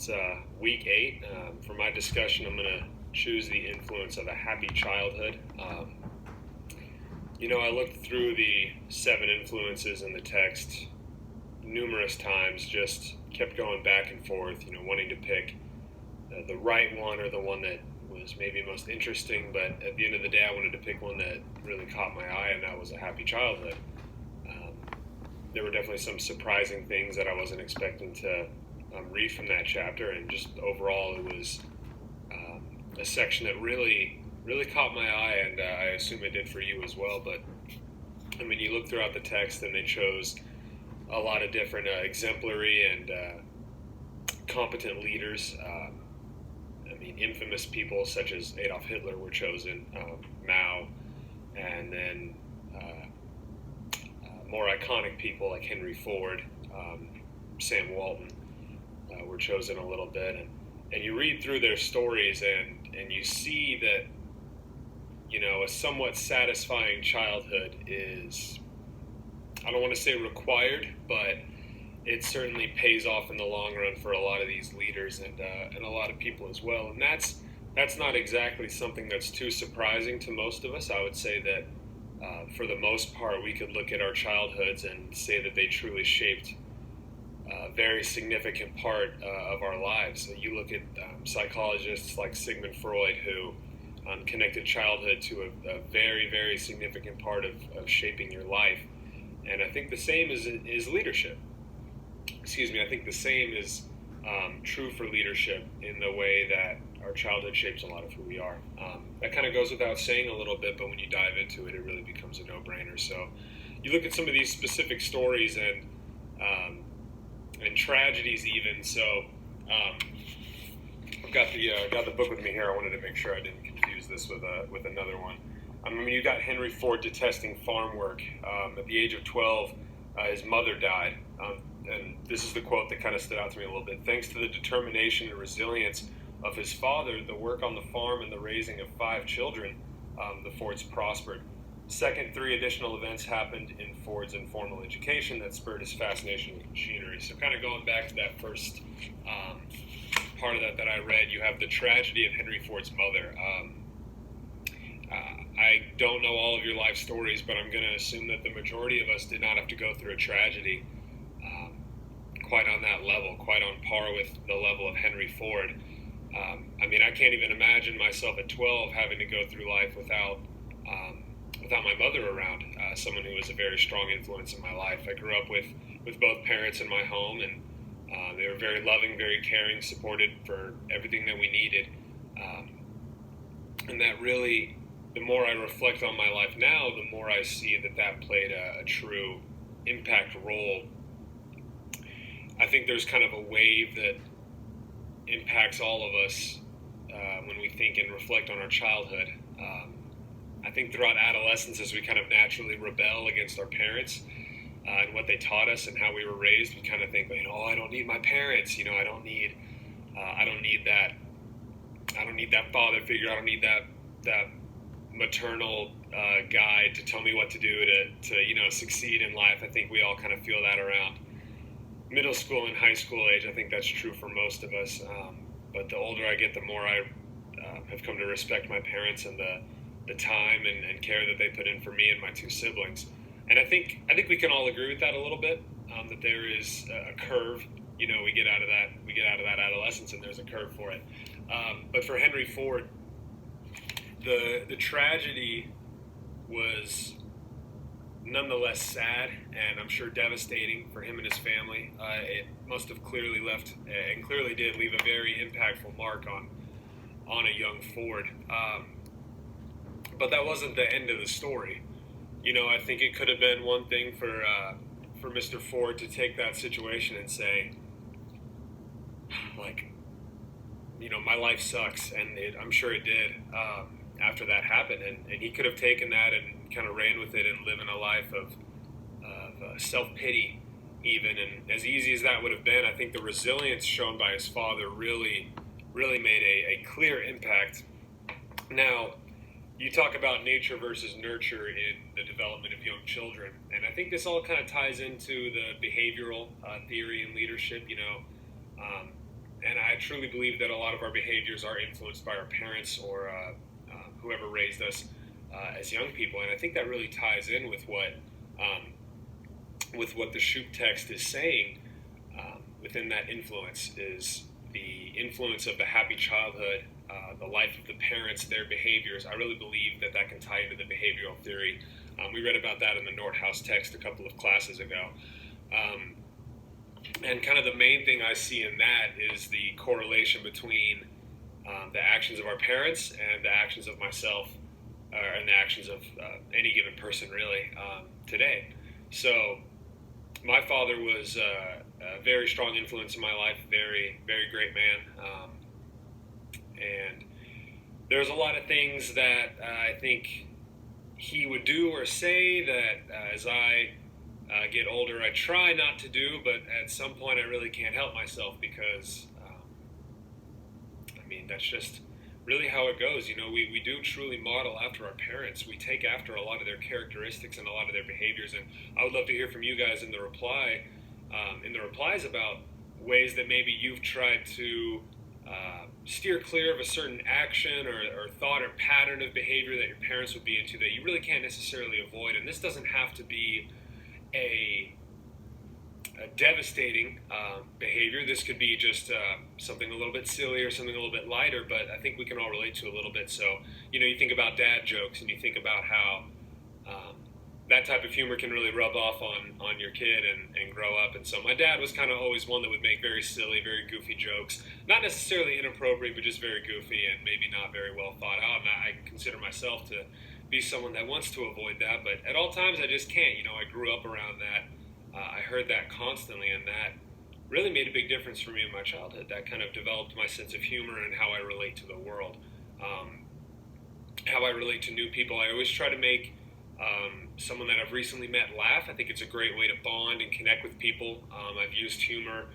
It's week 8. For my discussion, I'm going to choose the influence of a happy childhood. I looked through the 7 influences in the text numerous times, just kept going back and forth, wanting to pick the right one or the one that was maybe most interesting. But at the end of the day, I wanted to pick one that really caught my eye, and that was a happy childhood. There were definitely some surprising things that I wasn't expecting to read from that chapter, and just overall it was a section that really caught my eye, and I assume it did for you as well. But I mean, you look throughout the text and they chose a lot of different exemplary and competent leaders. Infamous people such as Adolf Hitler were chosen, Mao, and then more iconic people like Henry Ford, Sam Walton were chosen a little bit. And you read through their stories and you see that, a somewhat satisfying childhood is, I don't want to say required, but it certainly pays off in the long run for a lot of these leaders and a lot of people as well. And that's not exactly something that's too surprising to most of us. I would say that for the most part, we could look at our childhoods and say that they truly shaped a very significant part of our lives. So you look at psychologists like Sigmund Freud, who connected childhood to a very, very significant part of shaping your life. And I think the same is leadership. I think the same is true for leadership in the way that our childhood shapes a lot of who we are. That kind of goes without saying a little bit, but when you dive into it, it really becomes a no-brainer. So you look at some of these specific stories and tragedies even. So I've got the book with me here. I wanted to make sure I didn't confuse this with another one. You got Henry Ford detesting farm work. At the age of 12, his mother died. And this is the quote that kind of stood out to me a little bit. Thanks to the determination and resilience of his father, the work on the farm and the raising of 5 children, the Fords prospered. Second, 3 additional events happened in Ford's informal education that spurred his fascination with machinery. So kind of going back to that first part of that I read, you have the tragedy of Henry Ford's mother. I don't know all of your life stories, but I'm going to assume that the majority of us did not have to go through a tragedy quite on that level, quite on par with the level of Henry Ford. I can't even imagine myself at 12 having to go through life without my mother around, someone who was a very strong influence in my life. I grew up with both parents in my home, and they were very loving, very caring, supported for everything that we needed. And that really, the more I reflect on my life now, the more I see that played a true impact role. I think there's kind of a wave that impacts all of us when we think and reflect on our childhood. I think throughout adolescence, as we kind of naturally rebel against our parents and what they taught us and how we were raised, we kind of think, I don't need my parents. I don't need that father figure. I don't need that maternal guide to tell me what to do to succeed in life. I think we all kind of feel that around middle school and high school age. I think that's true for most of us. But the older I get, the more I have come to respect my parents and the time and care that they put in for me and my 2 siblings. And I think we can all agree with that a little bit, that there is a curve. We get out of that adolescence, and there's a curve for it. But for Henry Ford, the tragedy was nonetheless sad, and I'm sure devastating for him and his family. It must have clearly left, and clearly did leave a very impactful mark on a young Ford. But that wasn't the end of the story. I think it could have been one thing for Mr. Ford to take that situation and say, my life sucks, and I'm sure it did after that happened. And he could have taken that and kind of ran with it and living a life of self-pity even. And as easy as that would have been, I think the resilience shown by his father really made a clear impact. Now, you talk about nature versus nurture in the development of young children, and I think this all kind of ties into the behavioral theory in leadership. and I truly believe that a lot of our behaviors are influenced by our parents or whoever raised us as young people. And I think that really ties in with what the Shoup text is saying. Within that influence is the influence of the happy childhood, the life of the parents, their behaviors. I really believe that can tie into the behavioral theory. We read about that in the Nordhaus text a couple of classes ago. And kind of the main thing I see in that is the correlation between the actions of our parents and the actions of myself, and the actions of any given person, really, today. So my father was a very strong influence in my life, very, very great man. And there's a lot of things that I think he would do or say that as I get older, I try not to do, but at some point I really can't help myself because, that's just really how it goes. We do truly model after our parents. We take after a lot of their characteristics and a lot of their behaviors, and I would love to hear from you guys in the replies about ways that maybe you've tried to steer clear of a certain action or thought or pattern of behavior that your parents would be into that you really can't necessarily avoid. And this doesn't have to be a devastating behavior. This could be just something a little bit silly or something a little bit lighter, but I think we can all relate to a little bit. So, you think about dad jokes and you think about how that type of humor can really rub off on your kid and grow up. And so my dad was kind of always one that would make very silly, very goofy jokes, not necessarily inappropriate, but just very goofy and maybe not very well thought out. And I consider myself to be someone that wants to avoid that, but at all times I just can't. I grew up around that. I heard that constantly, and that really made a big difference for me in my childhood. That kind of developed my sense of humor and how I relate to the world, how I relate to new people. I always try to make someone that I've recently met laugh. I think it's a great way to bond and connect with people. I've used humor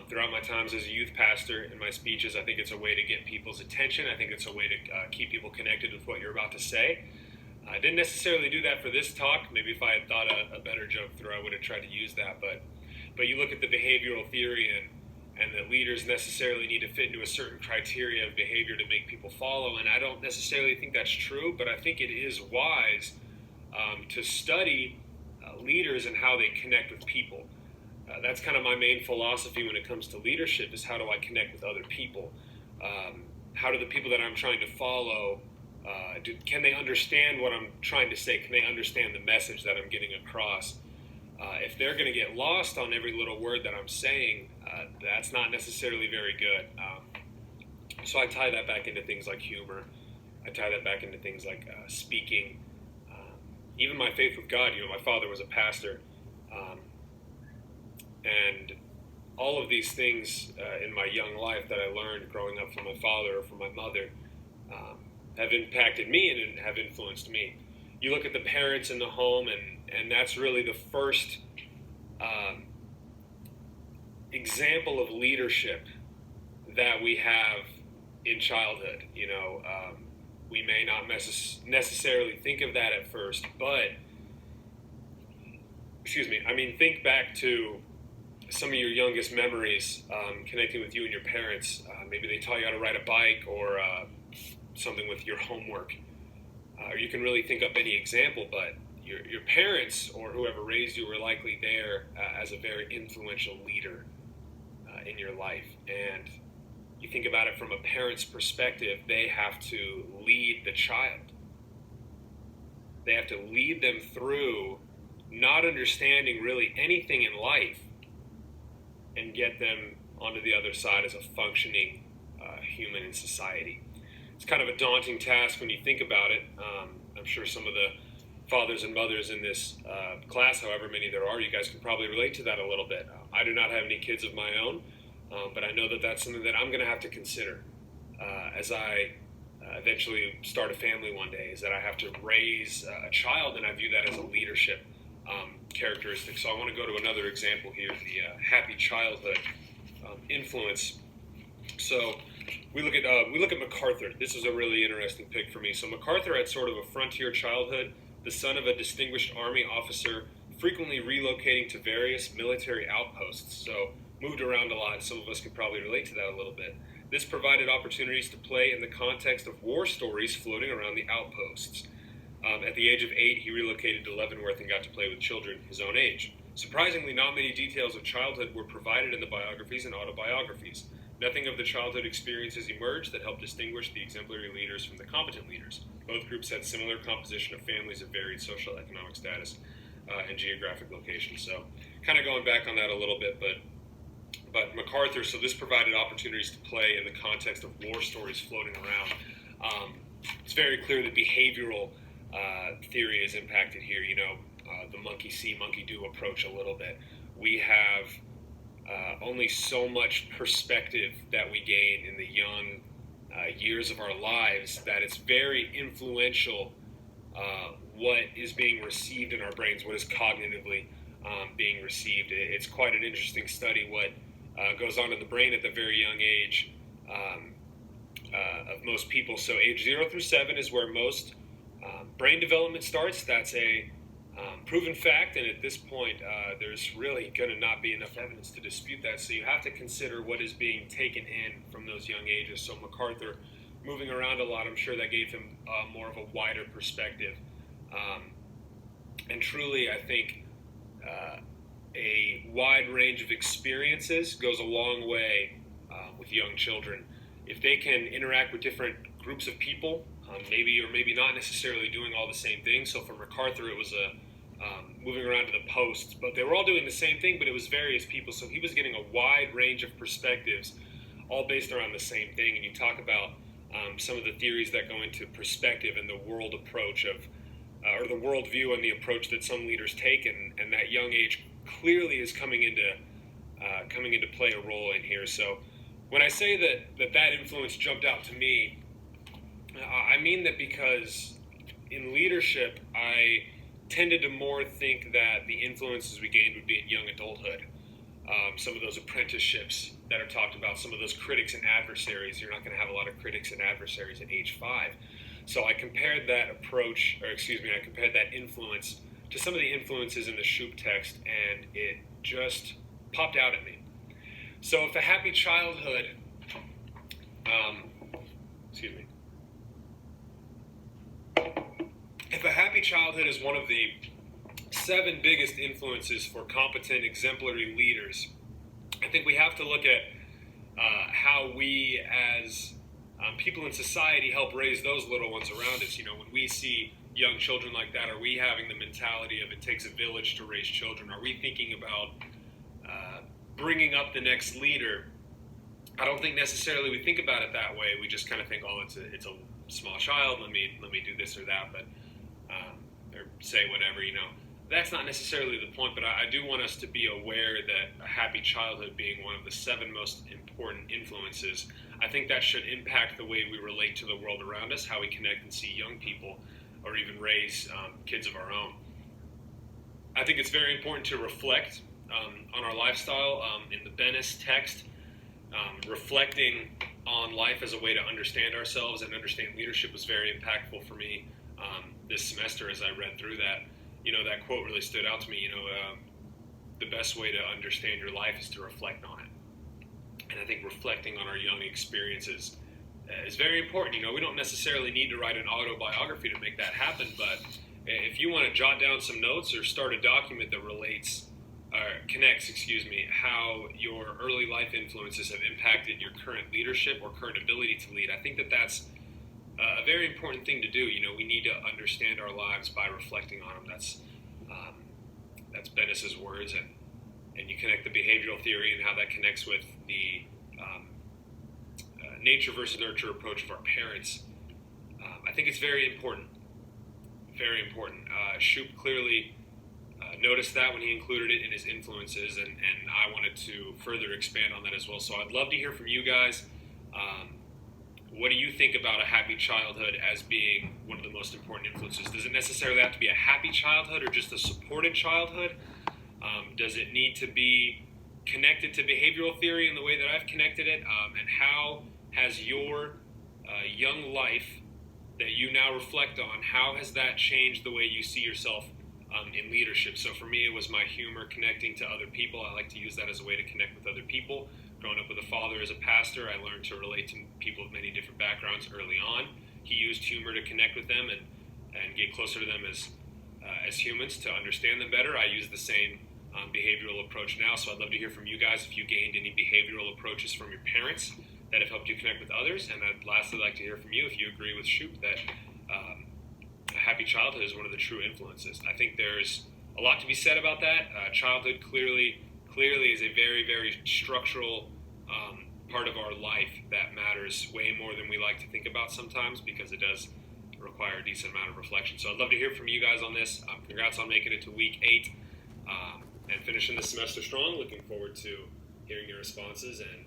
throughout my times as a youth pastor in my speeches. I think it's a way to get people's attention. I think it's a way to keep people connected with what you're about to say. I didn't necessarily do that for this talk. Maybe if I had thought a better joke through, I would have tried to use that. But you look at the behavioral theory and that leaders necessarily need to fit into a certain criteria of behavior to make people follow. And I don't necessarily think that's true, but I think it is wise to study leaders and how they connect with people. That's kind of my main philosophy when it comes to leadership, is how do I connect with other people? How do the people that I'm trying to follow, can they understand what I'm trying to say? Can they understand the message that I'm getting across? If they're going to get lost on every little word that I'm saying, that's not necessarily very good. So I tie that back into things like humor. I tie that back into things like speaking. Even my faith with God. My father was a pastor. And all of these things in my young life that I learned growing up from my father or from my mother have impacted me and have influenced me. You look at the parents in the home, and that's really the first example of leadership that we have in childhood. We may not necessarily think of that at first, but think back to some of your youngest memories connecting with you and your parents. Maybe they taught you how to ride a bike or something with your homework. Or you can really think up any example, but your parents or whoever raised you were likely there as a very influential leader in your life. And you think about it from a parent's perspective, they have to lead the child. They have to lead them through not understanding really anything in life and get them onto the other side as a functioning human in society. It's kind of a daunting task when you think about it. I'm sure some of the fathers and mothers in this class, however many there are, you guys can probably relate to that a little bit. I do not have any kids of my own, but I know that that's something that I'm going to have to consider as I eventually start a family one day, is that I have to raise a child, and I view that as a leadership characteristic. So I want to go to another example here, the happy childhood influence. So we look at MacArthur. This is a really interesting pick for me. So MacArthur had sort of a frontier childhood, the son of a distinguished army officer, frequently relocating to various military outposts. So moved around a lot. Some of us could probably relate to that a little bit. This provided opportunities to play in the context of war stories floating around the outposts. At the age of 8, he relocated to Leavenworth and got to play with children his own age. Surprisingly, not many details of childhood were provided in the biographies and autobiographies. Nothing of the childhood experiences emerged that helped distinguish the exemplary leaders from the competent leaders. Both groups had similar composition of families of varied social economic status and geographic location. So kind of going back on that a little bit, but MacArthur, so this provided opportunities to play in the context of war stories floating around. It's very clear that behavioral theory is impacted here. The monkey see, monkey do approach a little bit. We have only so much perspective that we gain in the young years of our lives that it's very influential what is being received in our brains, what is cognitively being received. It's quite an interesting study what goes on in the brain at the very young age of most people. So age 0 through 7 is where most brain development starts. That's a proven fact, and at this point there's really going to not be enough evidence to dispute that. So you have to consider what is being taken in from those young ages. So MacArthur moving around a lot, I'm sure that gave him more of a wider perspective. And truly, I think a wide range of experiences goes a long way with young children. If they can interact with different groups of people, maybe or maybe not necessarily doing all the same thing. So for MacArthur, it was moving around to the posts, but they were all doing the same thing, but it was various people. So he was getting a wide range of perspectives, all based around the same thing. And you talk about some of the theories that go into perspective and the world approach of, or the world view and the approach that some leaders take, and that young age clearly is coming into play a role in here. So when I say that influence jumped out to me, I mean that because in leadership, I tended to more think that the influences we gained would be in young adulthood. Some of those apprenticeships that are talked about, some of those critics and adversaries. You're not going to have a lot of critics and adversaries at age 5. So I compared that I compared that influence to some of the influences in the Shoup text, and it just popped out at me. So if a happy childhood, if a happy childhood is one of the 7 biggest influences for competent, exemplary leaders, I think we have to look at how we as people in society help raise those little ones around us. When we see young children like that, are we having the mentality of it takes a village to raise children? Are we thinking about bringing up the next leader? I don't think necessarily we think about it that way. We just kind of think, it's a small child. Let me do this or that, or say whatever. That's not necessarily the point. But I do want us to be aware that a happy childhood being one of the 7 most important influences, I think that should impact the way we relate to the world around us, how we connect and see young people, or even raise kids of our own. I think it's very important to reflect on our lifestyle. In the Bennis text, reflecting on life as a way to understand ourselves and understand leadership was very impactful for me this semester as I read through that. That quote really stood out to me. The best way to understand your life is to reflect on it. And I think reflecting on our young experiences is very important. We don't necessarily need to write an autobiography to make that happen, but if you want to jot down some notes or start a document that connects how your early life influences have impacted your current leadership or current ability to lead, I think that's a very important thing to do. We need to understand our lives by reflecting on them. That's Bennis's words, and you connect the behavioral theory and how that connects with the nature versus nurture approach of our parents. I think it's very important. Very important. Shoup clearly noticed that when he included it in his influences, and I wanted to further expand on that as well. So I'd love to hear from you guys. What do you think about a happy childhood as being one of the most important influences? Does it necessarily have to be a happy childhood or just a supported childhood? Does it need to be connected to behavioral theory in the way that I've connected it? And how has your young life that you now reflect on, how has that changed the way you see yourself in leadership. So for me, it was my humor connecting to other people. I like to use that as a way to connect with other people. Growing up with a father as a pastor, I learned to relate to people of many different backgrounds early on. He used humor to connect with them and get closer to them as humans, to understand them better. I use the same behavioral approach now. So I'd love to hear from you guys if you gained any behavioral approaches from your parents that have helped you connect with others. And I'd lastly like to hear from you if you agree with Shoop that a happy childhood is one of the true influences. I think there's a lot to be said about that. Childhood clearly is a very, very structural part of our life that matters way more than we like to think about sometimes, because it does require a decent amount of reflection. So I'd love to hear from you guys on this. Congrats on making it to week 8 and finishing the semester strong. Looking forward to hearing your responses and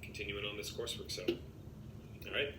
continuing on this coursework. So, all right.